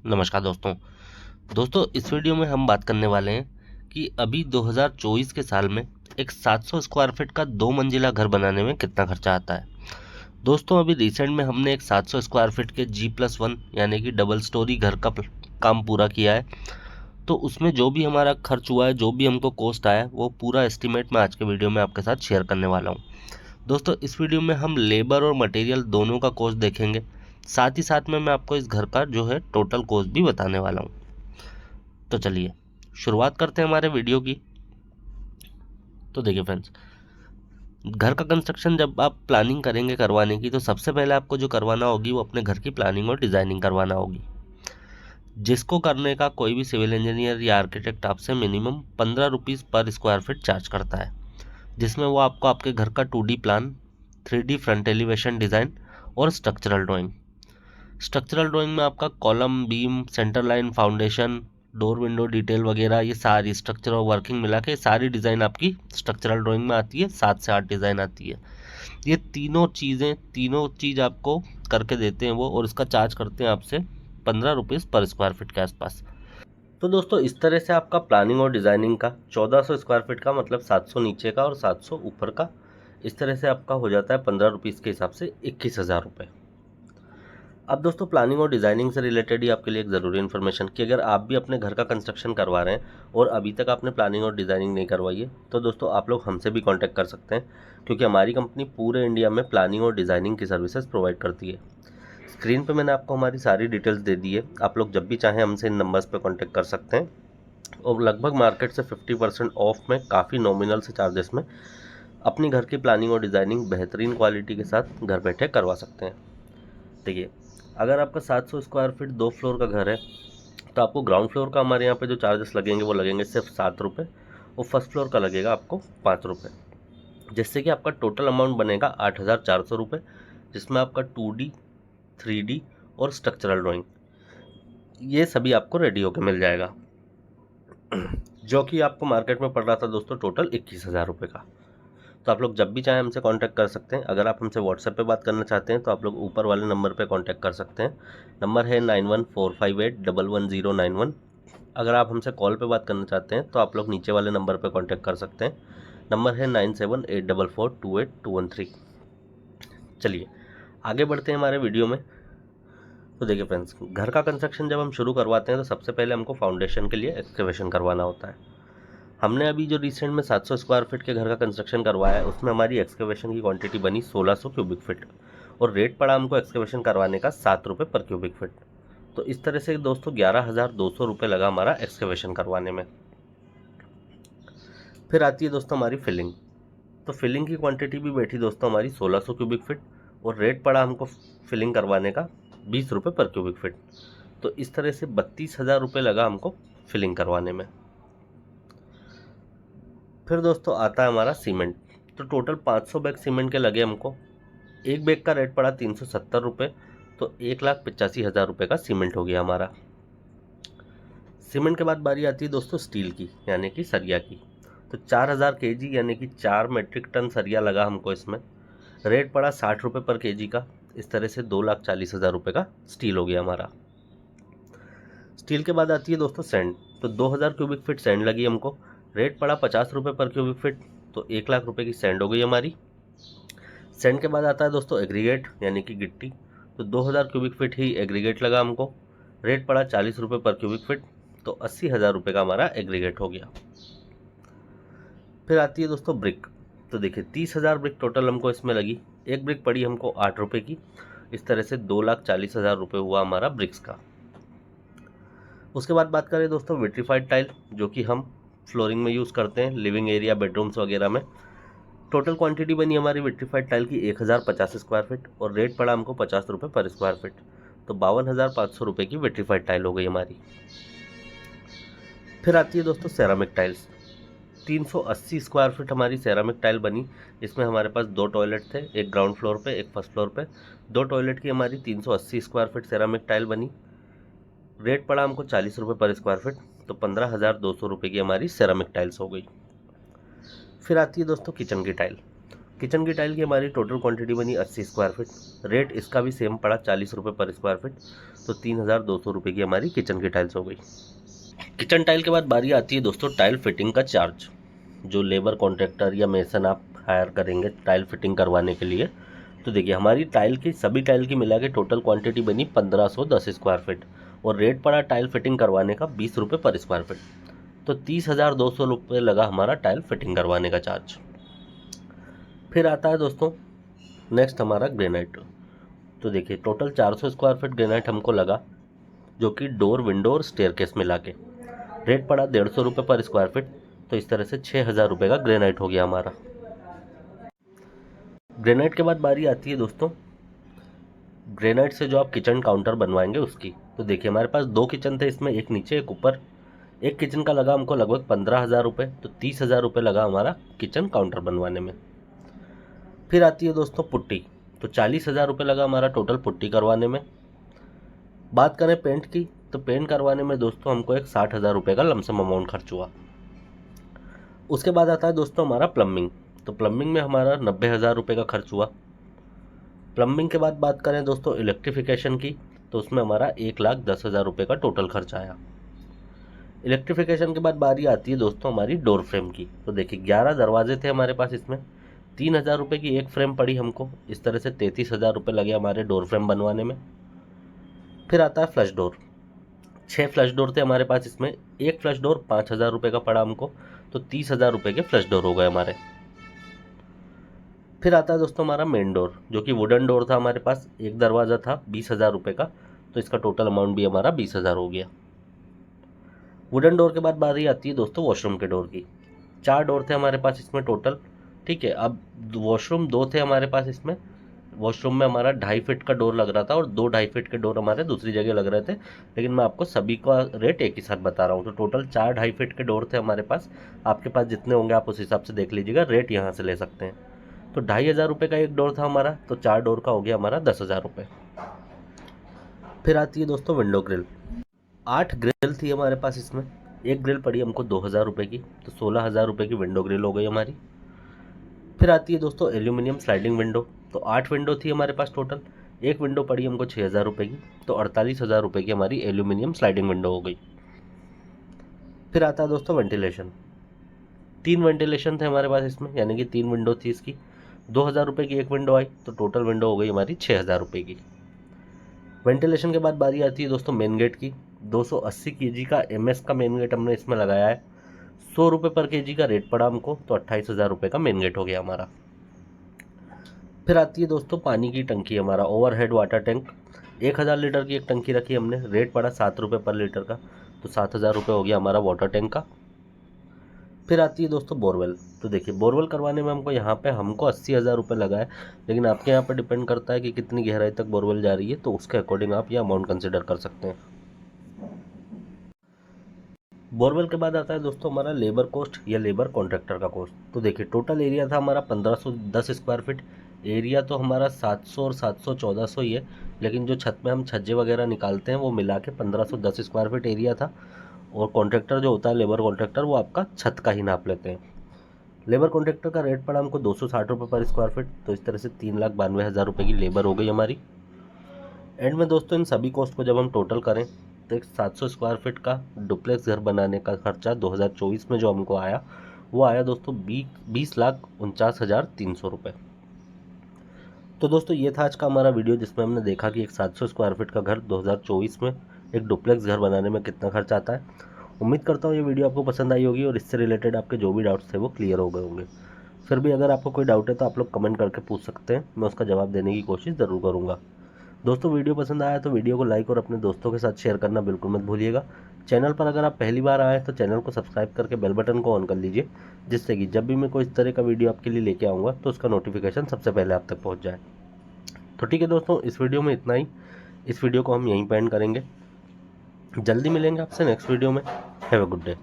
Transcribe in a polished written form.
नमस्कार दोस्तों। इस वीडियो में हम बात करने वाले हैं कि अभी 2024 के साल में एक 700 स्क्वायर फीट का 2 मंजिला घर बनाने में कितना खर्चा आता है। दोस्तों अभी रिसेंट में हमने एक 700 स्क्वायर फीट के G+1 यानी कि डबल स्टोरी घर का काम पूरा किया है। तो उसमें जो भी हमारा खर्च हुआ है, जो भी हमको कॉस्ट आया है, वो पूरा एस्टिमेट मैं आज के वीडियो में आपके साथ शेयर करने वाला हूँ। दोस्तों इस वीडियो में हम लेबर और मटेरियल दोनों का कॉस्ट देखेंगे, साथ ही साथ में मैं आपको इस घर का जो है टोटल कॉस्ट भी बताने वाला हूँ। तो चलिए शुरुआत करते हैं हमारे वीडियो की। तो देखिए फ्रेंड्स, घर का कंस्ट्रक्शन जब आप प्लानिंग करेंगे करवाने की, तो सबसे पहले आपको जो करवाना होगी वो अपने घर की प्लानिंग और डिज़ाइनिंग करवाना होगी, जिसको करने का कोई भी सिविल इंजीनियर या आर्किटेक्ट आपसे मिनिमम 15 रुपीज़ पर स्क्वायर फीट चार्ज करता है, जिसमें वो आपको आपके घर का 2D plan, 3D front elevation design और स्ट्रक्चरल ड्राइंग में आपका column, beam, centre line, foundation, door window detail वगैरह, ये सारी स्ट्रक्चर और वर्किंग मिला के सारी डिज़ाइन आपकी स्ट्रक्चरल ड्राइंग में आती है। 7 से 8 डिज़ाइन आती है। ये तीनों चीज़ आपको करके देते हैं वो, और इसका चार्ज करते हैं आपसे 15 रुपीज़ पर स्क्वायर फीट के आसपास। तो दोस्तों इस तरह से आपका प्लानिंग और डिज़ाइनिंग का 1400 स्क्वायर फीट का, मतलब 700 नीचे का और 700 ऊपर का, इस तरह से आपका हो जाता है 15 रुपीज़ के हिसाब से 21,000 रुपये। अब दोस्तों प्लानिंग और डिज़ाइनिंग से रिलेटेड ही आपके लिए एक ज़रूरी इन्फॉर्मेशन कि अगर आप भी अपने घर का कंस्ट्रक्शन करवा रहे हैं और अभी तक आपने प्लानिंग और डिज़ाइनिंग नहीं करवाई है, तो दोस्तों आप लोग हमसे भी कांटेक्ट कर सकते हैं, क्योंकि हमारी कंपनी पूरे इंडिया में प्लानिंग और डिज़ाइनिंग की सर्विसेज प्रोवाइड करती है। स्क्रीन पर मैंने आपको हमारी सारी डिटेल्स दे दी है। आप लोग जब भी चाहें हमसे इन नंबर्स पर कॉन्टैक्ट कर सकते हैं, और लगभग मार्केट से 50% ऑफ में, काफ़ी नॉमिनल से चार्जेस में अपनी घर की प्लानिंग और डिज़ाइनिंग बेहतरीन क्वालिटी के साथ घर बैठे करवा सकते हैं। देखिए, अगर आपका 700 स्क्वायर फीट 2 फ्लोर का घर है, तो आपको ग्राउंड फ्लोर का हमारे यहाँ पे जो चार्जेस लगेंगे वो लगेंगे सिर्फ 7 रुपये, और फर्स्ट फ्लोर का लगेगा आपको 5 रुपये, जिससे कि आपका टोटल अमाउंट बनेगा 8,400 रुपये, जिसमें आपका 2D, 3D और स्ट्रक्चरल ड्राइंग ये सभी आपको रेडी होकर मिल जाएगा, जो कि आपको मार्केट में पड़ रहा था दोस्तों टोटल 21,000 रुपये का। तो आप लोग जब भी चाहें हमसे कांटेक्ट कर सकते हैं। अगर आप हमसे व्हाट्सएप पे बात करना चाहते हैं तो आप लोग ऊपर वाले नंबर पे कांटेक्ट कर सकते हैं। नंबर है 9145811091। अगर आप हमसे कॉल पे बात करना चाहते हैं तो आप लोग नीचे वाले नंबर पे कांटेक्ट कर सकते हैं। नंबर है 9784428213। चलिए आगे बढ़ते हैं हमारे वीडियो में। तो देखिए फ्रेंड्स, घर का कंस्ट्रक्शन जब हम शुरू करवाते हैं तो सबसे पहले हमको फाउंडेशन के लिए एक्सकेवेशन करवाना होता है। हमने अभी जो रिसेंट में 700 स्क्वायर फीट के घर का कंस्ट्रक्शन करवाया है, उसमें हमारी एक्सकेवेशन की क्वांटिटी बनी 1600 क्यूबिक फीट, और रेट पड़ा हमको एक्सकेवेशन करवाने का 7 रुपये पर क्यूबिक फीट। तो इस तरह से दोस्तों 11,200 रुपये लगा हमारा एक्सकेवेशन करवाने में। फिर आती है दोस्तों हमारी फिलिंग। तो फिलिंग की क्वांटिटी भी बैठी दोस्तों हमारी 1600 क्यूबिक फीट, और रेट पड़ा हमको फिलिंग करवाने का 20 रुपये पर क्यूबिक फीट। तो इस तरह से 32,000 रुपये लगा हमको फिलिंग करवाने में। फिर दोस्तों आता है हमारा सीमेंट। तो टोटल 500 बैग सीमेंट के लगे हमको। एक बैग का रेट पड़ा 370 रुपये, तो 1,85,000 रुपये का सीमेंट हो गया हमारा। सीमेंट के बाद बारी आती है दोस्तों स्टील की, यानी कि सरिया की। तो 4,000 kg यानी कि 4 मेट्रिक टन सरिया लगा हमको इसमें। रेट पड़ा 60 रुपये पर kg का। इस तरह से 2,40,000 रुपये का स्टील हो गया हमारा। स्टील के बाद आती है दोस्तों सैंड। तो 2,000 क्यूबिक फीट सैंड लगी हमको। रेट पड़ा 50 रुपये पर क्यूबिक फीट, तो 1,00,000 रुपये की सैंड हो गई हमारी। सैंड के बाद आता है दोस्तों एग्रीगेट, यानी कि गिट्टी। तो 2,000 क्यूबिक फीट ही एग्रीगेट लगा हमको। रेट पड़ा 40 रुपये पर क्यूबिक फीट, तो 80,000 रुपये का हमारा एग्रीगेट हो गया। फिर आती है दोस्तों ब्रिक। तो देखिए 30,000 ब्रिक टोटल हमको इसमें लगी। एक ब्रिक पड़ी हमको 8 रुपये की। इस तरह से 2,40,000 रुपये हुआ हमारा ब्रिक्स का। उसके बाद बात करें दोस्तों विट्रीफाइड टाइल, जो कि हम फ्लोरिंग में यूज़ करते हैं लिविंग एरिया, बेडरूम्स वगैरह में। टोटल क्वांटिटी बनी हमारी विट्रीफाइड टाइल की 1,050 स्क्वायर फीट, और रेट पड़ा हमको 50 रुपये पर स्क्वायर फीट, तो 52,500 रुपये की विट्रीफाइड टाइल हो गई हमारी। फिर आती है दोस्तों सेरामिक टाइल्स। 380 स्क्वायर फीट हमारी सेरामिक टाइल बनी। इसमें हमारे पास 2 टॉयलेट थे, एक ग्राउंड फ्लोर पे एक फर्स्ट फ्लोर पे। 2 टॉयलेट की हमारी 380 स्क्वायर फीट सेरामिक टाइल बनी। रेट पड़ा हमको 40 रुपये पर स्क्वायर फीट, तो 15,200 रुपये की हमारी सेरामिक टाइल्स हो गई। फिर आती है दोस्तों किचन की टाइल। किचन की टाइल की हमारी टोटल क्वांटिटी बनी 80 स्क्वायर फीट। रेट इसका भी सेम पड़ा 40 रुपये पर स्क्वायर फीट, तो 3,200 रुपये की हमारी किचन की टाइल्स हो गई। किचन टाइल के बाद बारी आती है दोस्तों टाइल फिटिंग का चार्ज। जो लेबर कॉन्ट्रैक्टर या मेसन आप हायर करेंगे टाइल फिटिंग करवाने के लिए, तो देखिए हमारी टाइल की सभी टाइल की मिला के टोटल क्वांटिटी बनी 1510 स्क्वायर फीट और रेट पड़ा टाइल फिटिंग करवाने का 20 रुपये पर स्क्वायर फीट। तो 30,200 रुपये लगा हमारा टाइल फिटिंग करवाने का चार्ज। फिर आता है दोस्तों नेक्स्ट हमारा ग्रेनाइट। तो देखिए टोटल 400 स्क्वायर फीट ग्रेनाइट हमको लगा, जो कि डोर विंडो और स्टेयरकेस मिला के रेट पड़ा 150 रुपये पर स्क्वायर फीट। तो इस तरह से 6,000 रुपये का ग्रेनाइट हो गया हमारा। ग्रेनाइट के बाद बारी आती है दोस्तों ग्रेनाइट से जो आप किचन काउंटर बनवाएंगे उसकी। तो देखिए हमारे पास 2 किचन थे, इसमें एक नीचे एक ऊपर। एक किचन का लगा हमको लगभग 15,000 रुपये, तो 30,000 रुपये लगा हमारा किचन काउंटर बनवाने में। फिर आती है दोस्तों पुट्टी। तो 40,000 रुपये लगा हमारा टोटल पुट्टी करवाने में। बात करें पेंट की, तो पेंट करवाने में दोस्तों हमको एक 60,000 रुपये का लमसम अमाउंट खर्च हुआ। उसके बाद आता है दोस्तों हमारा प्लम्बिंग। तो प्लम्बिंग में हमारा 90,000 रुपये का खर्च हुआ। प्लम्बिंग के बाद बात करें दोस्तों इलेक्ट्रिफिकेशन की, तो उसमें हमारा 1,10,000 रुपये का टोटल खर्च आया। इलेक्ट्रिफिकेशन के बाद बारी आती है दोस्तों हमारी डोर फ्रेम की। तो देखिए 11 दरवाजे थे हमारे पास, इसमें 3,000 रुपये की एक फ्रेम पड़ी हमको। इस तरह से 33,000 रुपये लगे हमारे डोर फ्रेम बनवाने में। फिर आता है फ्लश डोर। 6 फ्लश डोर थे हमारे पास, इसमें एक फ्लश डोर 5,000 रुपये का पड़ा हमको। तो 30,000 रुपये के फ्लश डोर हो गए हमारे। फिर आता है दोस्तों हमारा मेन डोर, जो कि वुडन डोर था हमारे पास। एक दरवाज़ा था 20,000 रुपये का, तो इसका टोटल अमाउंट भी हमारा 20,000 हो गया। वुडन डोर के बाद बारी आती है दोस्तों वॉशरूम के डोर की। 4 डोर थे हमारे पास इसमें टोटल, ठीक है। अब वॉशरूम 2 थे हमारे पास इसमें। वॉशरूम में हमारा 2.5 फीट का डोर लग रहा था और 2 2.5 फीट के डोर हमारे दूसरी जगह लग रहे थे, लेकिन मैं आपको सभी का रेट एक ही साथ बता रहा हूँ। तो टोटल 4 2.5 फीट के डोर थे हमारे पास। आपके पास जितने होंगे आप उस हिसाब से देख लीजिएगा, रेट यहाँ से ले सकते हैं। तो 2,500 रुपये का एक डोर था हमारा, तो 4 डोर का हो गया हमारा 10,000 रुपये। फिर आती है दोस्तों विंडो ग्रिल। 8 ग्रिल थी हमारे पास इसमें। एक ग्रिल पड़ी हमको 2,000 रुपये की, तो 16,000 रुपये की विंडो ग्रिल हो गई हमारी। फिर आती है दोस्तों एल्यूमिनियम स्लाइडिंग विंडो। तो 8 विंडो थी हमारे पास टोटल। एक विंडो पड़ी हमको 6,000 रुपये की, तो 48,000 रुपये की हमारी एल्यूमिनियम स्लाइडिंग विंडो हो गई। फिर आता है दोस्तों वेंटिलेशन। 3 वेंटिलेशन थे हमारे पास इसमें, यानी कि 3 विंडो थी इसकी। 2,000 रुपये की एक विंडो आई, तो टोटल विंडो हो गई हमारी 6,000 रुपये की। वेंटिलेशन के बाद बारी आती है दोस्तों मेन गेट की। 280 kg का MS का मेन गेट हमने इसमें लगाया है। 100 रुपये पर kg का रेट पड़ा हमको, तो 28,000 रुपये का मेन गेट हो गया हमारा। फिर आती है दोस्तों पानी की टंकी, हमारा ओवरहेड वाटर टैंक। 1,000 लीटर की एक टंकी रखी हमने, रेट पड़ा 7 रुपये पर लीटर का, तो 7,000 रुपये हो गया हमारा वाटर टैंक का। फिर आती है दोस्तों बोरवेल। तो देखिए बोरवेल करवाने में हमको 80,000 रुपये लगा है, लेकिन आपके यहाँ पर डिपेंड करता है कि कितनी गहराई तक बोरवेल जा रही है, तो उसके अकॉर्डिंग आप ये अमाउंट कंसिडर कर सकते हैं। बोरवेल के बाद आता है दोस्तों हमारा लेबर कॉस्ट या लेबर कॉन्ट्रैक्टर का कॉस्ट। तो देखिए टोटल एरिया था हमारा 1510 स्क्वायर फीट। एरिया तो हमारा 700 और 700 1400 ही है, लेकिन जो छत में हम छज्जे वगैरह निकालते हैं वो मिला के 1510 स्क्वायर फीट एरिया था। और कॉन्ट्रैक्टर जो होता है लेबर कॉन्ट्रैक्टर, वो आपका छत का ही नाप लेते हैं। लेबर कॉन्ट्रैक्टर का रेट पड़ा हमको 260 रुपये पर स्क्वायर फीट, तो इस तरह से 3,92,000 रुपये की लेबर हो गई हमारी। एंड में दोस्तों इन सभी कॉस्ट को जब हम टोटल करें, तो एक 700 स्क्वायर फीट का डुप्लेक्स घर बनाने का खर्चा 2024 में जो हमको आया, वो आया दोस्तों 20,49,300 रुपये। तो दोस्तों ये था आज का हमारा वीडियो, जिसमें हमने देखा कि एक 700 स्क्वायर फीट का घर 2024 में एक डुप्लेक्स घर बनाने में कितना खर्च आता है। उम्मीद करता हूँ ये वीडियो आपको पसंद आई होगी और इससे रिलेटेड आपके जो भी डाउट्स थे वो क्लियर हो गए होंगे। फिर भी अगर आपको कोई डाउट है तो आप लोग कमेंट करके पूछ सकते हैं, मैं उसका जवाब देने की कोशिश ज़रूर करूँगा। दोस्तों वीडियो पसंद आया तो वीडियो को लाइक और अपने दोस्तों के साथ शेयर करना बिल्कुल मत भूलिएगा। चैनल पर अगर आप पहली बार आए तो चैनल को सब्सक्राइब करके बेल बटन को ऑन कर लीजिए, जिससे कि जब भी मैं कोई इस तरह का वीडियो आपके लिए लेके आऊँगा तो उसका नोटिफिकेशन सबसे पहले आप तक पहुँच जाए। तो ठीक है दोस्तों, इस वीडियो में इतना ही। इस वीडियो को हम यहीं पे एंड करेंगे। जल्दी मिलेंगे आपसे नेक्स्ट वीडियो में। Have a good day.